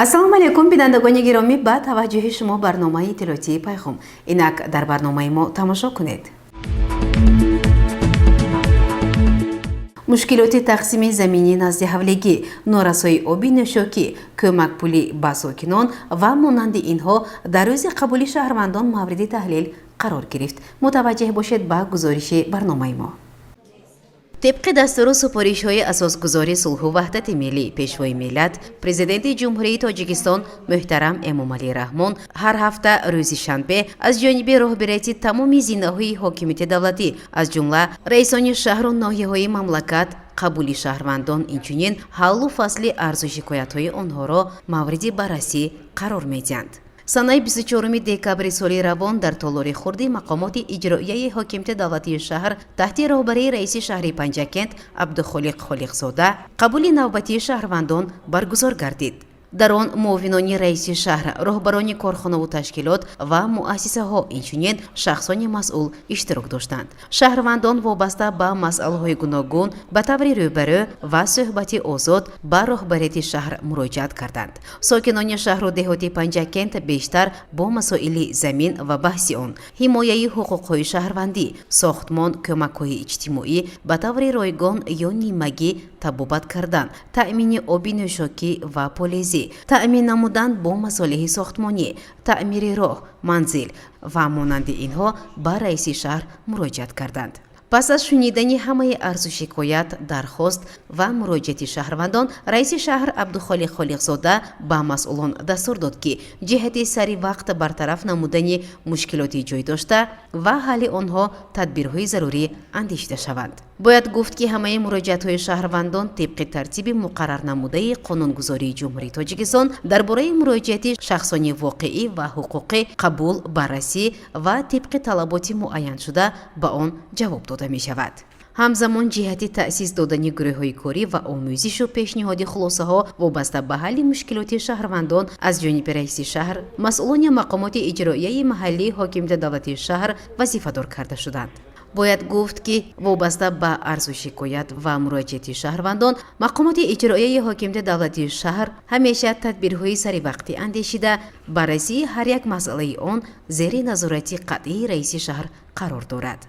ассалому алайкум бинандагони гиромӣ, ба таваҷҷӯҳи шумо барномаи иттилоотии пайғом. Инак дар барномаи мо тамошо кунед. мушкилоти тақсими заминӣ назди ҳавлигӣ, норасои оби нӯшокӣ, кӯмакпулӣ ба сокинон ва монанди инҳо дар рӯзи қабули шаҳрвандон мавриди таҳлил қарор гирифт. мутаваҷҷеҳ бошед ба гузориши барномаи мо. طبق دستور سپارش‌های اساسگذاری صلح و وحدت ملی پیشوای ملت، پرزیدنت جمهوری تاجیکستان محترم امامعلی رحمان هر هفته روز شنبه از جانب راهبریت تمام زینه‌های حاکمیت دولتی از جمله رئیسان شهر و ناحیه‌های مملکت قبول شهروندان اینچنین حل و فصل عرض و شکایت‌های آنها را مورد بررسی قرار می‌دهند. санаи 24 декабри соли равон дар толори хурди мақомоти иҷроияи ҳокимияти давлатии шаҳр таҳти роҳбарии раиси шаҳри Панҷакент Абдухолиқ Холиқзода қабули навбатии шаҳрвандон баргузор гардид. дар он муовинони раиси шаҳр, роҳбарони корхонаву ташкилот ва муассисаҳо инчунин шахсони масъул иштирок доштанд. шаҳрвандон вобаста ба масъалаҳои гуногун ба таври рӯбарӯ ва суҳбати озод ба роҳбарияти шаҳр муроҷиат карданд. сокинони шаҳру деҳоти Панҷакент бештар бо масоили замин ва баҳси он, ҳимояи ҳуқуқҳои шаҳрвандӣ, сохтмон, кӯмакҳои иҷтимоӣ ба таври ройгон ё нимагӣ табобат кардан, таъмини оби нӯшокӣ ва полизӣ, таъмин намудан бо масолиҳи сохтмонӣ, таъмири роҳ, манзил ва монанди инҳо ба раиси шаҳр муроҷиат карданд. пас аз шунидани ҳамаи арзу шикоят, дархост ва муроҷиати шаҳрвандон, раиси шаҳр Абдухолиқ Холиқзода ба масъулон дастур дод ки ҷиҳати сари вақт бартараф намудани мушкилоти ҷой дошта ва ҳалли онҳо тадбирҳои зарурӣ андешида шаванд. бояд гуфт ки ҳамаи муроҷиатҳои шаҳрвандон тибқи тартиби муқаррар намудаи қонунгузории ҷумҳурии Тоҷикистон дар бораи муроҷиати шахсони воқеӣ ва ҳуқуқӣ қабул, баррасӣ ва тибқи талаботи муайяншуда ба он ҷавоб дода мешавад. ҳамзамон ҷиҳати таъсис додани гурӯҳҳои корӣ ва омӯзишу пешниҳоди хулосаҳо вобаста ба ҳалли мушкилоти шаҳрвандон аз ҷониби раиси шаҳр, масъулони мақомоти иҷроияи маҳаллии ҳокимияти давлатии шаҳр вазифадор карда шуданд. бояд гуфт ки вобаста ба арзу шикоят ва муроҷиати шаҳрвандон, мақомоти иҷроияи ҳокимияти давлатии шаҳр ҳамеша тадбирҳои саривақтӣ андешида, баррасии ҳар як масъалаи он зери назорати қатъии раиси шаҳр қарор дорад.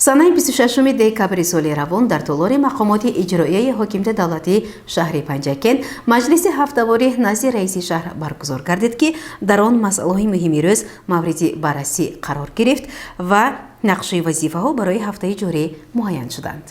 санаи 26 декабри соли равон дар толори мақомоти иҷроияи ҳокимияти давлатии шаҳри Панҷакент маҷлиси ҳафтавори назди раиси шаҳр баргузор гардид ки дар он масъалаҳои муҳими рӯз мавриди баррасӣ қарор гирифт ва нақши вазифаҳо барои ҳафтаи ҷорӣ муайян шуданд.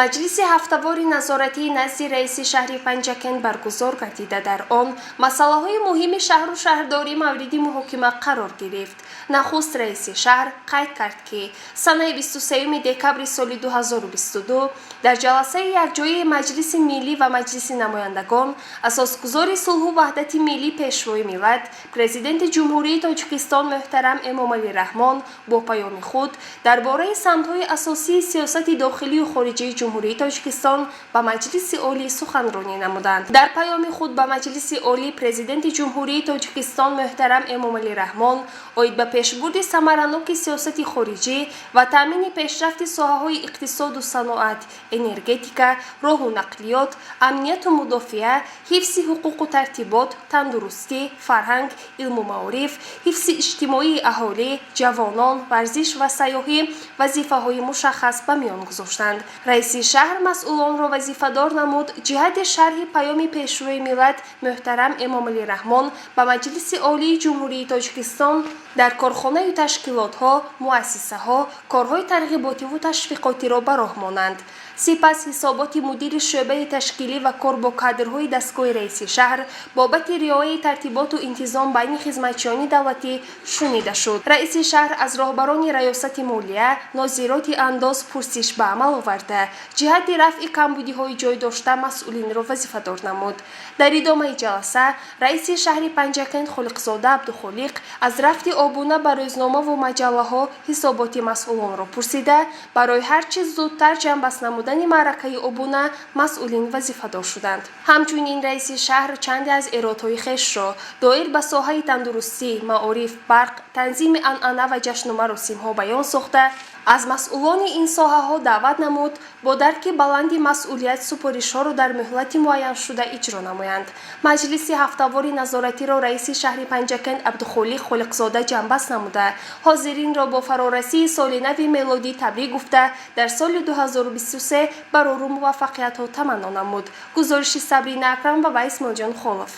маҷлиси ҳафтавори назоратии назди раиси шаҳри Панҷакент баргузор гардида дар он масъалаҳои муҳими шаҳру шаҳрдорӣ мавриди муҳокима қарор гирифт. нахуст раиси шаҳр қайд кард ки санаи 23 декабри соли 2022 дар ҷаласаи якҷоии маҷлиси миллӣ ва маҷлиси намояндагон асосгузори сулҳу ваҳдати миллӣ пешвои миллат президенти ҷумҳурии Тоҷикистон муҳтарам Эмомалӣ Раҳмон бо паёми худ дар бораи самтҳои асосии сиёсати дохилию хориҷии ҷумҳурии Тоҷикистон ба маҷлиси олӣ суханронӣ намуданд. дар паёми худ ба маҷлиси олӣ президенти ҷумҳурии Тоҷикистон муҳтарам Эмомалӣ Раҳмон оид ба пешбурди самараноки сиёсати хориҷӣ ва таъмини пешрафти соҳаҳои иқтисоду саноат, энергетика, роҳу нақлиёт, амнияту мудофиа, ҳифзи ҳуқуқу тартибот, тандурустӣ, фарҳанг, илму маориф, ҳифзи иҷтимоии аҳолӣ, ҷавонон, варзиш ва сайёҳӣ вазифаҳои мушаххас ба миён гузоштанд. раиси шаҳр масъулонро вазифадор намуд ҷиҳати шарҳи паёми пешвои миллат муҳтарам Эмомалӣ Раҳмон ба маҷлиси олии ҷумҳурии Тоҷикистон дар корхонаю ташкилотҳо, муассисаҳо корҳои тарғиботиву ташвиқотиро ба роҳ монанд. сипас ҳисоботи мудири шӯъбаи ташкилӣ ва кор бо кадрҳои дастгоҳи раиси шаҳр бобати риояи тартиботу интизом байни хизматчиёни давлатӣ шунида шуд. раиси шаҳр аз роҳбарони раёсати молия, нозироти андоз пурсиш ба амал оварда ҷиҳати рафъи камбудиҳои ҷой дошта масъулинро вазифадор намуд. дар идомаи ҷаласа раиси шаҳри Панҷакент Холиқзода Абдухолиқ аз рафти обуна ба рӯзномаву маҷаллаҳо ҳисоботи масъулонро пурсида барои ҳар чиз зудтар ҷамъбаст намудани маъракаи обуна масъулин вазифадор шуданд. ҳамчунин раиси шаҳр чанде аз иродҳои хешро доир ба соҳаи тандурустӣ, маориф, барқ, танзими анъана ва ҷашну маросимҳо баён сохта аз масъулони ин соҳаҳо даъват намуд бо дарки баланди масъулият супоришҳоро дар муҳлати муайяншуда иҷро намоянд. маҷлиси ҳафтавори назоратиро раиси шаҳри Панҷакент Абдухолиқ Холиқзода ҷанбаст намуда, ҳозиринро бо фарорасии соли нави мелодӣ табрик гуфта, дар соли 2023 барору муваффақиятҳо таманно намуд. гузориши Сабрина Акрам ва Вайс Моҷон Холов.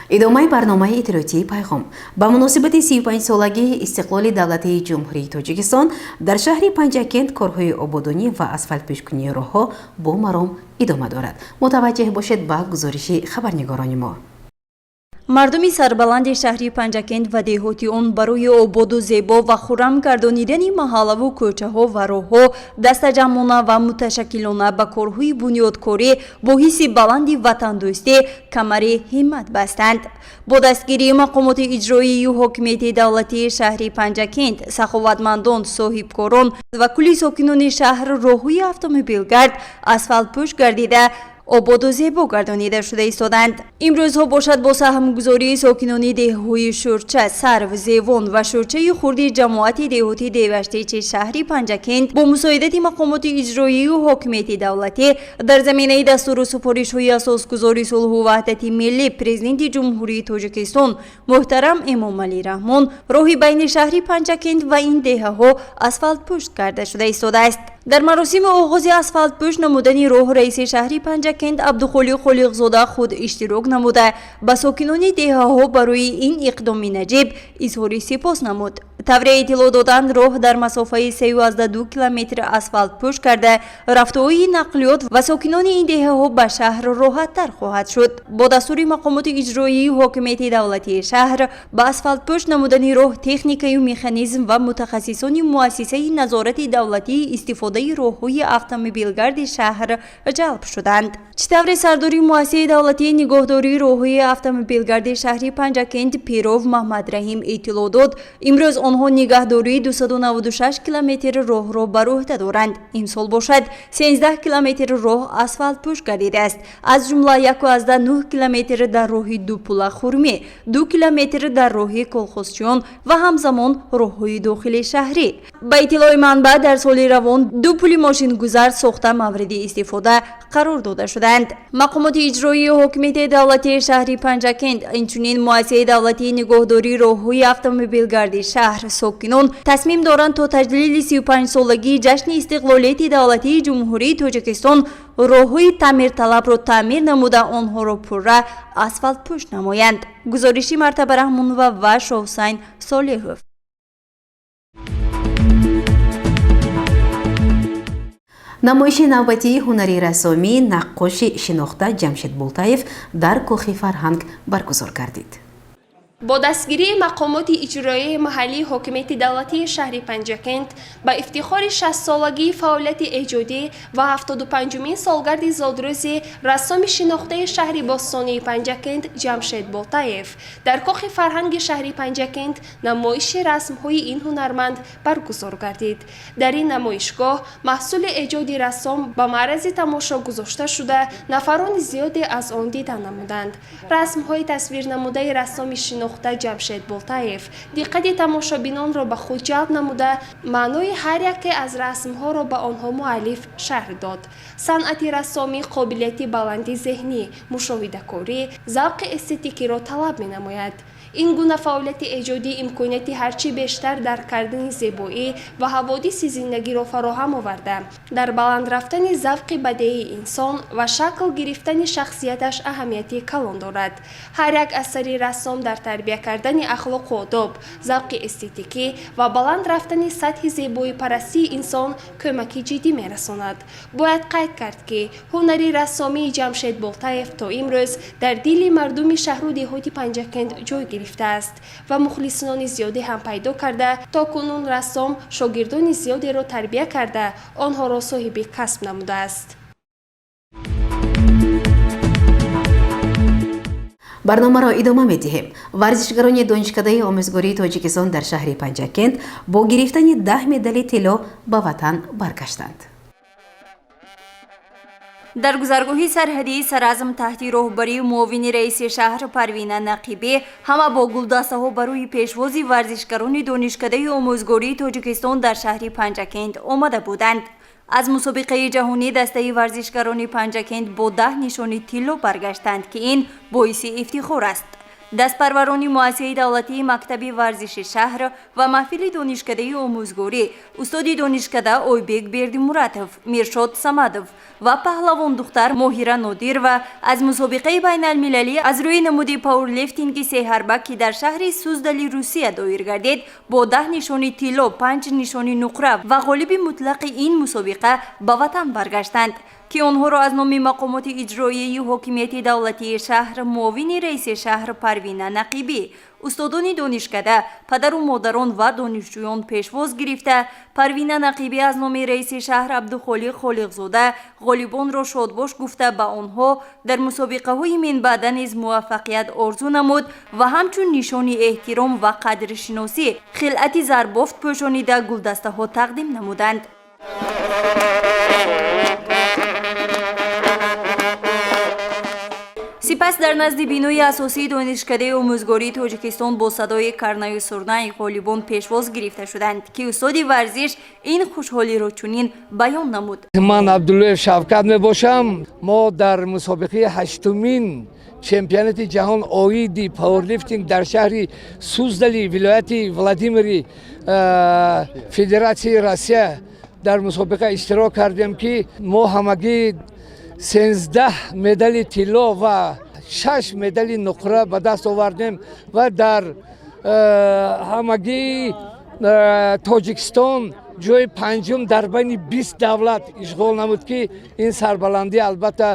идомаи барномаи иттилоотии пайғом. ба муносибати 35-солагии истиқлоли давлатии ҷумҳурии Тоҷикистон дар шаҳри Панҷакент корҳои ободонӣ ва асфалтпӯшкунии роҳҳо бо маром идома дорад. мутаваҷҷеҳ бошед ба гузориши хабарнигорони мо. мардуми сарбаланди шаҳри Панҷакент ва деҳоти он барои ободу зебо ва хуррам гардонидани маҳаллаву кӯчаҳо ва роҳҳо дастаҷамъона ва муташаккилона ба корҳои бунёдкорӣ бо ҳисси баланди ватандӯстӣ камари ҳиммат бастанд. бо дастгирии мақомоти иҷроии ҳокимияти давлатии шаҳри Панҷакент, саховатмандон, соҳибкорон ва кулли сокинони шаҳр роҳҳои автомобилгард асфалтпӯш гардида ободу зебо гардонида шуда истоданд. имрӯзҳо бошад бо саҳмгузории сокинони деҳаҳои Шӯрча, Сарв, Зевон ва Шӯрчаи хурди ҷамоати деҳотӣ Деваштечи шаҳри Панҷакент бо мусоидати мақомоти иҷроию ҳокимияти давлатӣ дар заминаи дастуру супоришҳои асосгузори сулҳу ваҳдати миллӣ президенти ҷумҳурии Тоҷикистон муҳтарам Эмомалӣ Раҳмон роҳи байни шаҳри Панҷакент ва ин деҳаҳо асфалтпӯш карда шуда истодааст. дар маросими оғози асфалтпӯш намудани роҳ раиси шаҳри Панҷакент Абдухолиқ Холиқзода худ иштирок намуда ба сокинони деҳаҳо барои ин иқдоми наҷиб изҳори сипос намуд. тавре иттилоъ доданд, роҳ дар масофаи 3,2 километр асфалтпӯш карда рафтуҳои нақлиёт ва сокинони ин деҳаҳо ба шаҳр роҳаттар хоҳад шуд. бо дастури мақомоти иҷроии ҳокимияти давлатии шаҳр ба асфалтпӯш намудани роҳ техникаю механизм ва мутахассисони муассисаи назорати давлатии истифодаи роҳҳои автомобилгарди шаҳр ҷалб шуданд. чӣ тавре сардори муассисаи давлатии нигоҳдории роҳҳои автомобилгарди шаҳри Панҷакент Пиров Маҳмадраҳим иттилоъ дод, имрӯз онҳо нигаҳдории 296 километр роҳро бар уҳда доранд. имсол бошад 13 километр роҳ асфалтпӯш гардидааст, аз ҷумла 1,9 километр дар роҳи Дупула Хурмӣ, 2 километр дар роҳи Колхозчиён ва ҳамзамон роҳҳои дохили шаҳрӣ. ба иттилои манбаъ дар соли равон 2 пули мошингузар сохта мавриди истифода қарор дода шуданд. мақомоти иҷроии ҳокимияти давлатии шаҳри Панҷакент инчунин муассисаи давлатии нигоҳдории роҳҳои автомобилгарди шаҳр сокинон тасмим доранд то таҷлили 35-солагии ҷашни истиқлолияти давлатии ҷумҳурии Тоҷикистон роҳҳои таъмирталабро таъмир намуда онҳоро пурра асфалтпӯш намоянд. гузориши Мартаба Раҳмонова ва Шовсайн Солиҳов. намоиши навбатии ҳунари рассомии наққоши шинохта Ҷамшед Бултаев дар Кӯхи Фарҳанг баргузор гардид. бо дастгирии мақомоти иҷроии маҳаллии ҳокимияти давлатии шаҳри Панҷакент ба ифтихори 60-солагии фаъолияти эҷодӣ ва 75-умин солгарди зодрӯзи рассоми шинохтаи шаҳри бостонии Панҷакент Ҷамшед Бултаев дар Кӯхи Фарҳанги шаҳри Панҷакент намоиши расмҳои ин ҳунарманд баргузор гардид. дар ин намоишгоҳ маҳсули эҷоди рассом ба маърази тамошо гузошта шуда нафарони зиёде аз он дида намуданд. расмҳои тасвирнамудаи рассоми шинохта Ҷамшед Бултаев диққати тамошобинонро ба худ ҷалб намуда, маънои ҳар яке аз расмҳоро ба онҳо муаллиф шарҳ дод. санъати рассомӣ қобилияти баланди зеҳнӣ, мушоҳидакорӣ, завқи эстетикиро талаб менамояд. ин гуна фаъолияти эҷодӣ имконияти ҳарчи бештар дарк кардани зебоӣ ва ҳаводиси зиндагиро фароҳам оварда, дар баланд рафтани завқи бадеии инсон ва шакл гирифтани шахсияташ аҳамияти калон дорад. ҳар як асари рассом дар тарбия кардани ахлоқу одоб, завқи эстетикӣ ва баланд рафтани сатҳи зебоипарастии инсон кӯмаки ҷиддӣ мерасонад. бояд қайд кард, ки ҳунари рассомии Ҷамшед Бултаев то имрӯз дар дили мардуми шаҳру деҳоти Панҷакент ҷой гирифтааст ва мухлисони зиёде ҳам пайдо карда, то кунун рассом шогирдони зиёдеро тарбия карда, онҳоро соҳиби касб намудааст. барномаро идома медиҳем. варзишгарони донишкадаи омӯзгории Тоҷикистон дар шаҳри Панҷакент бо гирифтани 10 медали тилло ба ватан баргаштанд. дар гузаргоҳи сарҳадии Саразм таҳти роҳбарии муовини раиси шаҳр Парвина Нақибӣ ҳама бо гулдастаҳо барои пешвози варзишгарони донишкадаи омӯзгории Тоҷикистон дар шаҳри Панҷакент омада буданд. аз мусобиқаи ҷаҳонӣ дастаи варзишгарони Панҷакент бо 10 нишони тилло баргаштанд ки ин боиси ифтихор аст. дастпарварони муассисаи давлатии мактаби варзиши шаҳр ва маҳфили донишкадаи омӯзгорӣ устоди донишкада Ойбек Бердимуратов, Миршод Самадов ва паҳлавон духтар Моҳира Нодирова аз мусобиқаи байналмилалӣ аз рӯи намуди пауэрлифтинги сеҳарба ки дар шаҳри Суздали Русия доир гардид бо 10 нишони тилло, 5 нишони нуқра ва ғолиби мутлақи ин мусобиқа ба ватан баргаштанд ки онҳоро аз номи мақомоти иҷроияи ҳокимияти давлатии шаҳр, муовини раиси шаҳр Парвина Нақибӣ, устодони донишкада, падару модарон ва донишҷӯён пешвоз гирифта, Парвина Нақибӣ аз номи раиси шаҳр Абдухолиқ Холиқзода ғолибонро шодбош гуфта ба онҳо дар мусобиқаҳои минбаъда низ муваффақият орзу намуд ва ҳамчун нишони эҳтиром ва қадршиносӣ хилъати зарбофт пӯшонида гулдастаҳо тақдим намуданд. сипас дар назди бинои асосии донишкадаи омӯзгории Тоҷикистон бо садои карнаю сурнаи ғолибон пешвоз гирифта шуданд ки устоди варзиш ин хушҳолиро чунин баён намуд. ман Абдуллоев Шавкат мебошам. мо дар мусобиқаи 8-умин чемпионати ҷаҳон оиди пауэрлифтинг дар шаҳри Суздали вилояти Владимири Федератсияи Россия дар мусобиқа иштирок кардем ки мо ҳамагӣ 13 медали тилло ва 6 медали нуқра ба даст овардем ва дар ҳамагӣ Тоҷикистон ҷои панҷум дар байни 20 давлат ишғол намуд ки ин сарбаландӣ албатта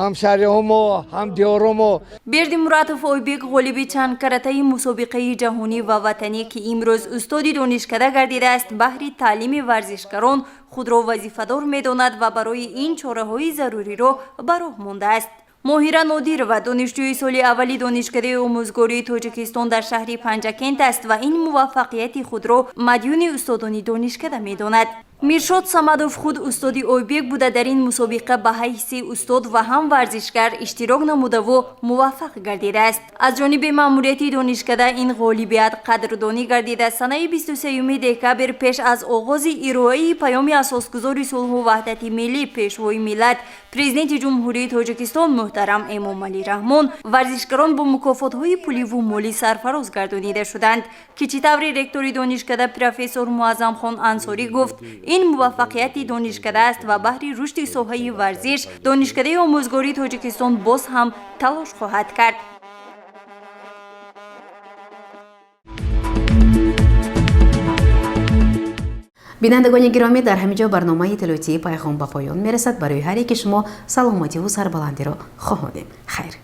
ҳамшаҳриҳомо ҳам диёромо. Бердимуратов Ойбек ғолиби чанд каратаи мусобиқаи ҷаҳонӣ ва ватанӣ ки имрӯз устоди донишкада гардидааст баҳри таълими варзишгарон худро вазифадор медонад ва барои ин чораҳои заруриро ба роҳ мондааст. Моҳира Нодирова донишҷӯи соли аввали донишкадаи омӯзгории Тоҷикистон дар шаҳри Панҷакент аст ва ин муваффақияти худро мадюни устодони донишкада медонад. Миршод Самадов худ устоди Ойбек буда дар ин мусобиқа ба ҳайси устод ва ҳам варзишгар иштирок намудаву муваффақ гардидааст. аз ҷониби маъмурияти донишкада ин ғолибият қадрдонӣ гардида санаи 23 декабр пеш аз оғози ироаи паёми асосгузори сулҳу ваҳдати миллӣ пешвои миллат президенти ҷумҳурии Тоҷикистон муҳтарам Эмомалӣ Раҳмон варзишгарон бо мукофотҳои пуливу молӣ сарфароз гардонида шуданд ки чӣ таври ректори донишкада профессор Муаззамхон Ансорӣ гуфт ин муваффақияти донишкада аст ва баҳри рушди соҳаи варзиш донишкадаи омӯзгории Тоҷикистон боз ҳам талош хоҳад кард. бинандагони гиромӣ дар ҳаминҷо барномаи иттилоотии пайғом ба поён мерасад. барои ҳар яки шумо саломативу сарбаландиро хоҳонем. хайр.